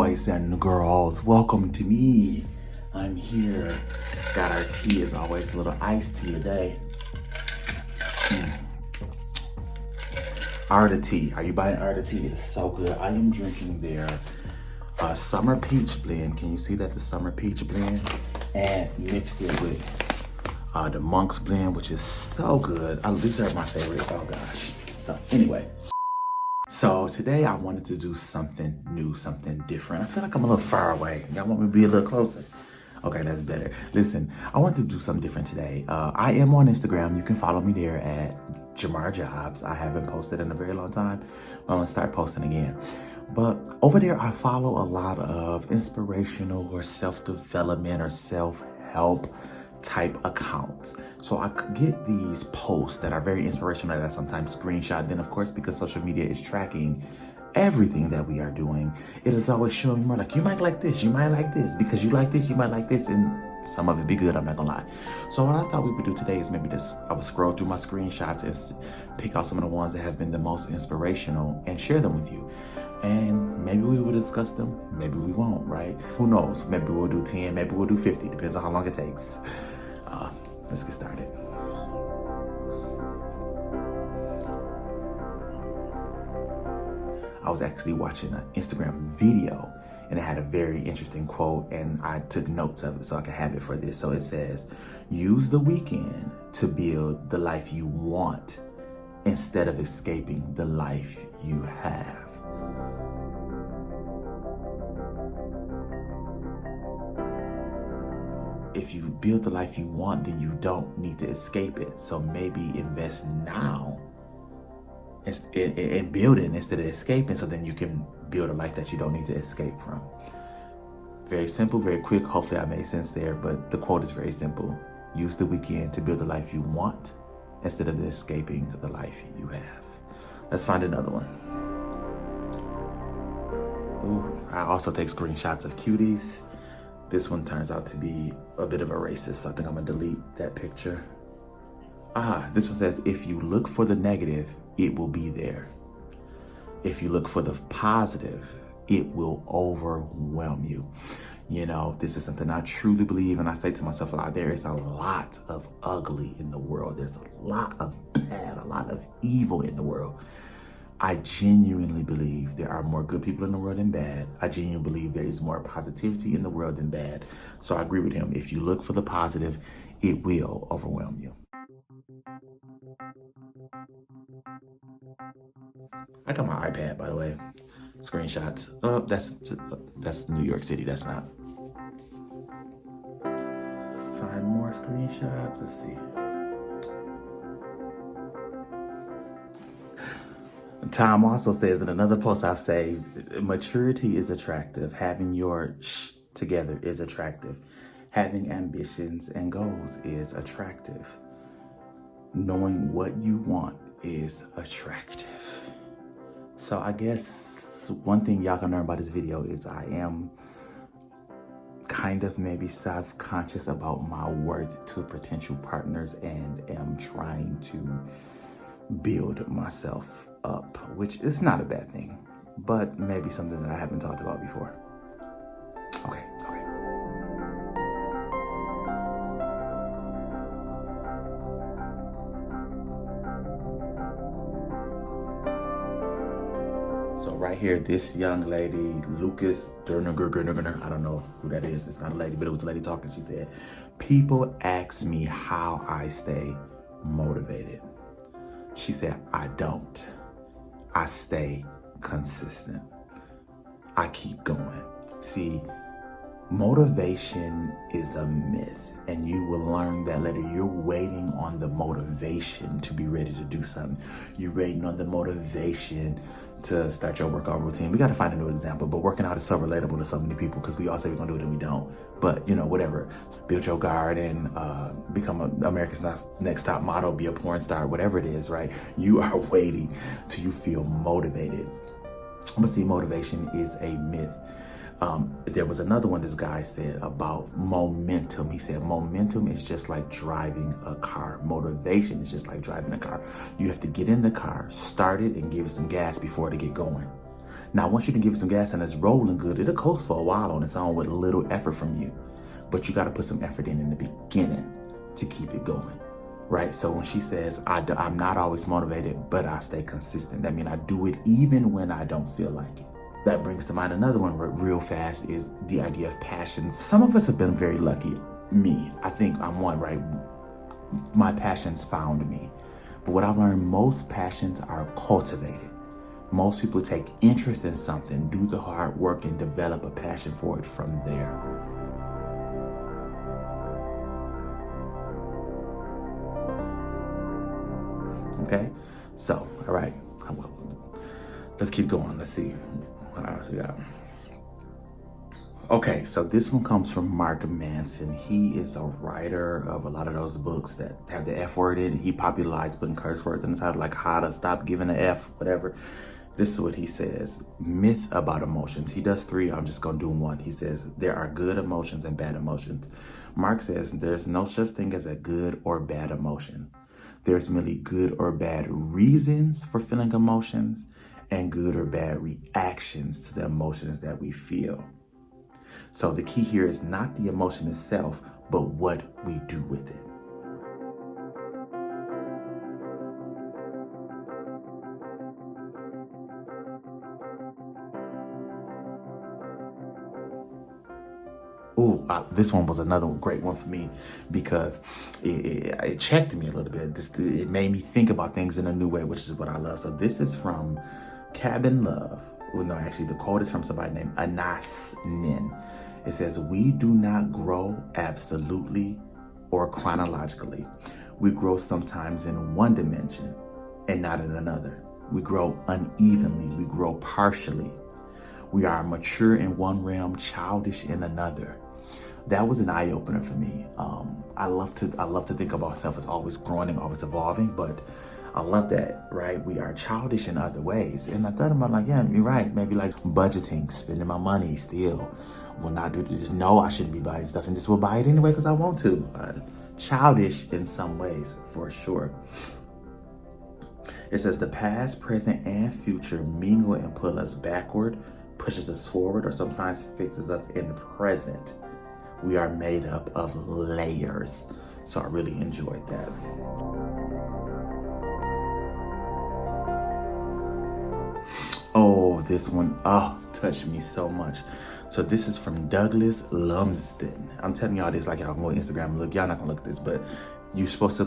boys and girls, welcome to me. I'm here. Got our tea as always, a little iced tea today. Arda tea. Are you buying Arda tea? It is so good. I am drinking their summer peach blend. Can you see that? The summer peach blend, and mixed it with the Monk's blend, which is so good. These are my favorite. Oh gosh. So anyway. So today I wanted to do something new, something different. I feel like I'm a little far away. Y'all want me to be a little closer? Okay, that's better. Listen, I want to do something different today. I am on Instagram. You can follow me there at Jamar Jobs. I haven't posted in a very long time, but I'm gonna start posting again. But over there, I follow a lot of inspirational or self-development or self-help type accounts. So I could get these posts that are very inspirational that I sometimes screenshot. Then of course, because social media is tracking everything that we are doing, it is always showing more like, you might like this, you might like this, because you like this, you might like this, and some of it be good, I'm not gonna lie. So what I thought we would do today is maybe I would scroll through my screenshots and pick out some of the ones that have been the most inspirational and share them with you. And maybe we will discuss them, maybe we won't, right? Who knows? Maybe we'll do 10, maybe we'll do 50, depends on how long it takes. Let's get started. I was actually watching an Instagram video and it had a very interesting quote, and I took notes of it so I could have it for this. So it says, use the weekend to build the life you want instead of escaping the life you have. If you build the life you want, then you don't need to escape it. So maybe invest now in building instead of escaping, so then you can build a life that you don't need to escape from. Very simple, very quick. Hopefully I made sense there, but the quote is very simple. Use the weekend to build the life you want instead of escaping the life you have. Let's find another one. Ooh, I also take screenshots of cuties. This one turns out to be a bit of a racist, so I think I'm gonna delete that picture. This one says, if you look for the negative, it will be there. If you look for the positive, it will overwhelm you. You know, this is something I truly believe, and I say to myself a lot, there is a lot of ugly in the world. There's a lot of bad, a lot of evil in the world. I genuinely believe there are more good people in the world than bad. I genuinely believe there is more positivity in the world than bad. So I agree with him. If you look for the positive, it will overwhelm you. I got my iPad, by the way. Screenshots. That's New York City. That's not. Find more screenshots. Let's see. Tom also says in another post I've saved, maturity is attractive. Having your together is attractive. Having ambitions and goals is attractive. Knowing what you want is attractive. So I guess one thing y'all can learn about this video is I am kind of maybe self-conscious about my worth to potential partners and am trying to build myself up, which is not a bad thing, but maybe something that I haven't talked about before. Okay. So right here, this young lady, Lucas Durner, I don't know who that is. It's not a lady, but it was a lady talking. She said, people ask me how I stay motivated. She said, I don't. I stay consistent. I keep going. See, motivation is a myth, and you will learn that later. You're waiting on the motivation to be ready to do something. You're waiting on the motivation to start your workout routine. We got to find a new example, but working out is so relatable to so many people because we all say we're gonna do it and we don't. But you know, whatever. Build your garden, become America's Next Top Model, be a porn star, whatever it is, right? You are waiting till you feel motivated. But see, motivation is a myth. There was another one this guy said about momentum. He said, momentum is just like driving a car. Motivation is just like driving a car. You have to get in the car, start it, and give it some gas before to get going. Now, once you can give it some gas and it's rolling good, it'll coast for a while on its own with little effort from you. But you got to put some effort in the beginning to keep it going, right? So when she says, I'm not always motivated, but I stay consistent. That means I do it even when I don't feel like it. That brings to mind another one real fast is the idea of passions. Some of us have been very lucky. Me, I think I'm one, right? My passions found me. But what I've learned, most passions are cultivated. Most people take interest in something, do the hard work, and develop a passion for it from there. Okay, so, all right, let's keep going. Let's see what else we got. Okay, so this one comes from Mark Manson. He is a writer of a lot of those books that have the F word in it. He popularized putting curse words in the title, like How to Stop Giving an F, whatever. This is what he says. Myth about emotions. He does 3. I'm just going to do 1. He says, there are good emotions and bad emotions. Mark says, there's no such thing as a good or bad emotion. There's merely good or bad reasons for feeling emotions and good or bad reactions to the emotions that we feel. So the key here is not the emotion itself, but what we do with it. This one was another great one for me because it checked me a little bit. It made me think about things in a new way, which is what I love. So this is from Cabin Love. Well, no, actually, the quote is from somebody named Anas Nin. It says, we do not grow absolutely or chronologically. We grow sometimes in one dimension and not in another. We grow unevenly. We grow partially. We are mature in one realm, childish in another. That was an eye-opener for me. I love to think of ourselves as always growing and always evolving, but I love that, right? We are childish in other ways. And I thought about, like, yeah, you're right. Maybe like budgeting, spending my money still. Will not do this. No, I shouldn't be buying stuff and just will buy it anyway because I want to. Childish in some ways, for sure. It says the past, present, and future mingle and pull us backward, pushes us forward, or sometimes fixes us in the present. We are made up of layers. So I really enjoyed that. Oh, this one, touched me so much. So this is from Douglas Lumsden. I'm telling y'all this like y'all can go on Instagram and look. Y'all not gonna look at this, but you're supposed to,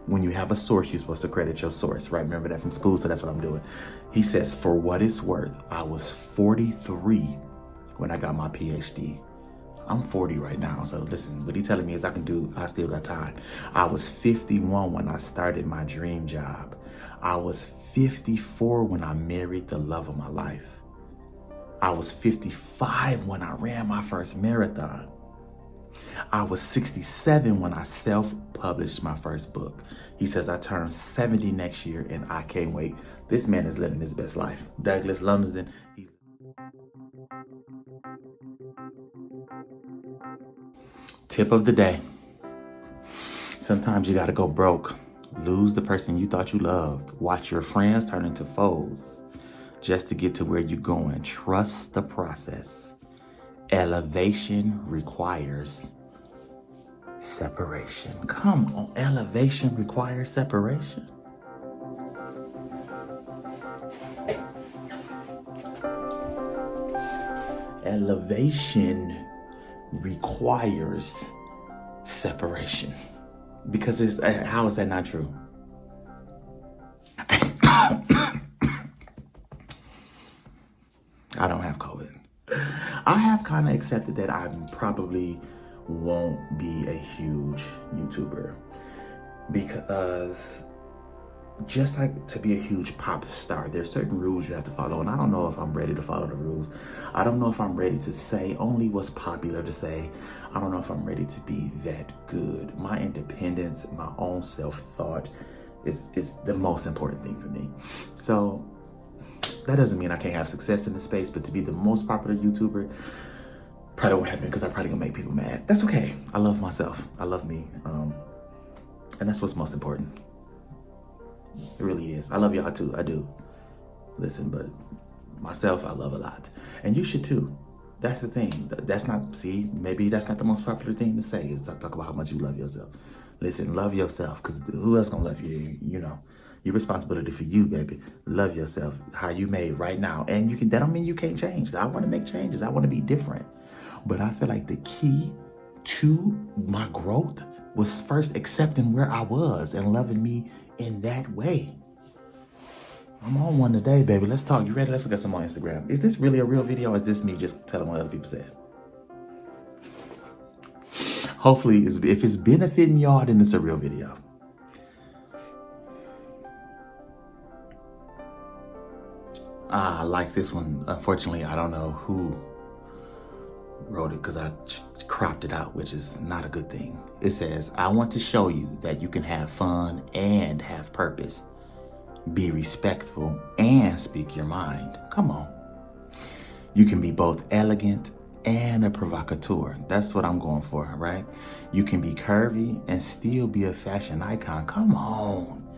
when you have a source, you're supposed to credit your source, right? Remember that from school, so that's what I'm doing. He says, for what it's worth, I was 43 when I got my PhD. I'm 40 right now, so listen, what he's telling me is I still got time. I was 51 when I started my dream job. I was 54 when I married the love of my life. I was 55 when I ran my first marathon. I was 67 when I self-published my first book. He says I turned 70 next year and I can't wait. This man is living his best life. Douglas Lumsden. Tip of the day. Sometimes you gotta go broke. Lose the person you thought you loved. Watch your friends turn into foes just to get to where you're going. Trust the process. Elevation requires separation. Come on, elevation requires separation. Elevation requires separation. Because how is that not true? I don't have COVID. I have kind of accepted that I probably won't be a huge YouTuber because just like to be a huge pop star, there's certain rules you have to follow, and I don't know if I'm ready to follow the rules. I don't know if I'm ready to say only what's popular to say. I don't know if I'm ready to be that good. My independence, my own self-thought is the most important thing for me. So that doesn't mean I can't have success in the space, but to be the most popular YouTuber probably won't happen because I'm probably gonna make people mad. That's okay. I love myself. I love me. And that's what's most important. It really is. I love y'all too. I do. Listen, but Myself, I love a lot. And you should too. That's the thing. That's not, see, maybe that's not the most popular thing to say is talk about how much you love yourself. Listen, love yourself, because who else gonna love you? You know, your responsibility for you, baby. Love yourself, how you made right now. And you can, that don't mean you can't change. I wanna make changes. I wanna be different. But I feel like the key to my growth was first accepting where I was and loving me in that way. I'm on one today, baby. Let's talk. You ready? Let's look at some on Instagram. Is this really a real video or is this me just telling what other people said? Hopefully, if it's benefiting y'all, then it's a real video. I like this one. Unfortunately, I don't know who wrote it because I cropped it out, which is not a good thing. It says, I want to show you that you can have fun and have purpose. Be respectful and speak your mind. Come on. You can be both elegant and a provocateur. That's what I'm going for, right? You can be curvy and still be a fashion icon. Come on.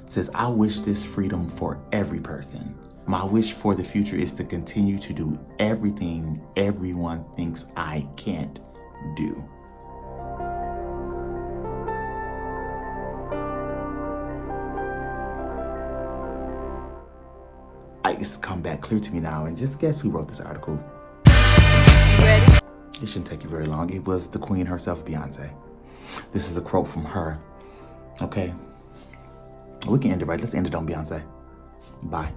It says, I wish this freedom for every person. My wish for the future is to continue to do everything everyone thinks I can't do. It's come back clear to me now, and just guess who wrote this article? Ready? It shouldn't take you very long. It was the queen herself, Beyonce. This is a quote from her. Okay, we can end it right. Let's end it on Beyonce. Bye.